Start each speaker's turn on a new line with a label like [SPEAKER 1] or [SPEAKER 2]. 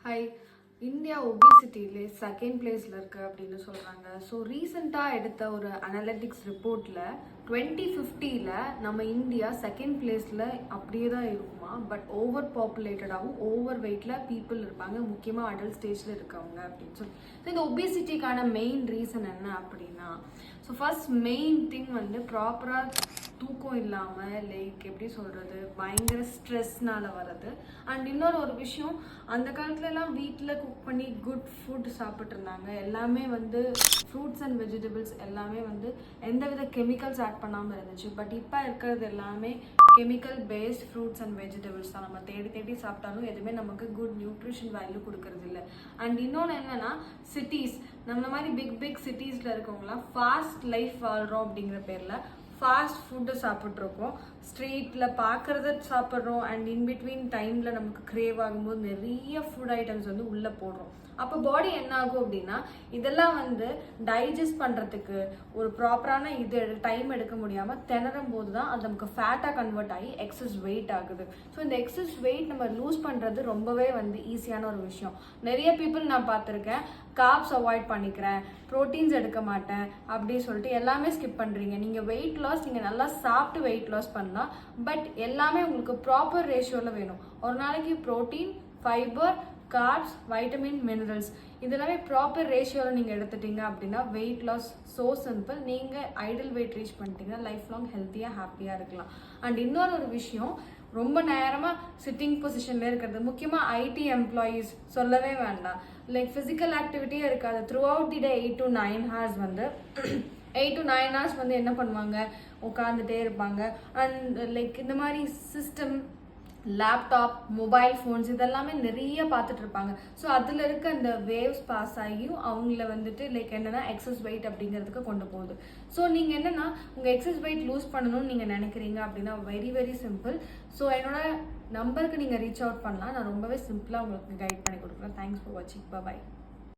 [SPEAKER 1] Hi. India ஒபிசிட்டியிலே second பிளேஸில் இருக்குது அப்படின்னு சொல்கிறாங்க. ஸோ ரீசெண்டாக எடுத்த ஒரு அனலிட்டிக்ஸ் ரிப்போர்ட்டில் 2050 நம்ம இந்தியா செகண்ட் பிளேஸில் அப்படியே தான் இருக்குமா. பட் ஓவர் பாப்புலேட்டடாகவும் ஓவர் வெயிட்டில் பீப்புள் இருப்பாங்க, முக்கியமாக அடல்ட் ஸ்டேஜில் இருக்கவங்க அப்படின்னு சொல்லி. ஸோ இந்த ஒபிசிட்டிக்கான மெயின் ரீசன் என்ன அப்படின்னா, ஸோ ஃபர்ஸ்ட் மெயின் திங் ப்ராப்பராக தூக்கம் இல்லாமல் லைக் எப்படி சொல்கிறது, பயங்கர ஸ்ட்ரெஸ்னால் வர்றது. அண்ட் இன்னொரு விஷயம், அந்த காலத்துலலாம் வீட்டில் குக் பண்ணி குட் ஃபுட் சாப்பிட்ருந்தாங்க. எல்லாமே ஃப்ரூட்ஸ் அண்ட் வெஜிடபிள்ஸ் எல்லாமே எந்தவித கெமிக்கல்ஸ் ஆட் பண்ணாமல் இருந்துச்சு. பட் இப்போ இருக்கிறது எல்லாமே chemical based fruits and vegetables தான். நம்ம தேடி தேடி சாப்பிட்டாலும் எதுவுமே நமக்கு குட் நியூட்ரிஷன் வேல்யூ கொடுக்கறது இல்லை. அண்ட் இன்னொன்று என்னென்னா, சிட்டிஸ் நம்மள மாதிரி பிக் சிட்டிஸில் இருக்கவங்களாம் ஃபாஸ்ட் லைஃப் வாழ்கிறோம் அப்படிங்கிற பேரில் ஃபாஸ்ட் ஃபுட்டு சாப்பிட்ருக்கோம், ஸ்ட்ரீட்டில் பார்க்குறத சாப்பிட்றோம். அண்ட் இன்பிட்வீன் டைமில் நமக்கு க்ரேவ் ஆகும்போது நிறைய ஃபுட் ஐட்டம்ஸ் உள்ளே போடுறோம். அப்போ பாடி என்ன ஆகும் அப்படின்னா, இதெல்லாம் டைஜஸ்ட் பண்ணுறதுக்கு ஒரு ப்ராப்பரான டைம் எடுக்க முடியாமல் திணறும் போது தான் அது நமக்கு ஃபேட்டாக கன்வெர்ட் ஆகி எக்ஸஸ் வெயிட் ஆகுது. ஸோ இந்த எக்ஸஸ் வெயிட் நம்ம லூஸ் பண்ணுறது ரொம்பவே ஈஸியான ஒரு விஷயம். நிறைய பீப்புள் நான் பார்த்துருக்கேன், கார்ப்ஸ் அவாய்ட் பண்ணிக்கிறேன், ப்ரோட்டீன்ஸ் எடுக்க மாட்டேன் அப்படின்னு சொல்லிட்டு எல்லாமே ஸ்கிப் பண்ணுறீங்க. நீங்கள் வெயிட் லாஸ், நீங்கள் நல்லா சாப்பிட்டு வெயிட் லாஸ் பண்ணலாம். பட் எல்லாமே உங்களுக்கு ப்ராப்பர் ரேஷியோவில் வேணும். ஒரு நாளைக்கு protein, fibre, corps, vitamin, minerals இதெல்லாமே ப்ராப்பர் ரேஷியோவில் நீங்கள் எடுத்துட்டீங்க அப்படின்னா வெயிட் லாஸ் ஸோ சிம்பிள். நீங்கள் ஐடல் வெயிட் ரீச் பண்ணிட்டீங்கன்னா லைஃப் லாங் ஹெல்த்தியாக ஹாப்பியாக இருக்கலாம். அண்ட் இன்னொரு விஷயம், ரொம்ப நேரமாக சிட்டிங் பொசிஷன்ல இருக்கிறது, முக்கியமாக ஐடி எம்ப்ளாயீஸ் சொல்லவே வேண்டாம். லைக் ஃபிசிக்கல் ஆக்டிவிட்டியே இருக்காது. Through out the day 8 to 9 hours 8 to 9 hours என்ன பண்ணுவாங்க, உட்காந்துட்டே இருப்பாங்க. அண்ட் லைக் இந்த மாதிரி சிஸ்டம், லேப்டாப், மொபைல் ஃபோன்ஸ் இதெல்லாமே நிறைய பார்த்துட்டு இருப்பாங்க. ஸோ அதில் இருக்க அந்த வேவ்ஸ் பாஸ் ஆகியும் அவங்கள லைக் என்னென்னா எக்ஸஸ் வெயிட் அப்படிங்கிறதுக்கு கொண்டு போகுது. ஸோ நீங்கள் என்னென்னா உங்கள் எக்ஸஸ் வெயிட் லூஸ் பண்ணணும்னு நீங்கள் நினைக்கிறீங்க அப்படின்னா வெரி வெரி சிம்பிள். ஸோ என்னோட நம்பருக்கு நீங்கள் ரீச் அவுட் பண்ணலாம். நான் ரொம்பவே சிம்பிளாக உங்களுக்கு கைட் பண்ணி கொடுக்குறேன். தேங்க்ஸ் ஃபார் வாட்சிங். பாய்.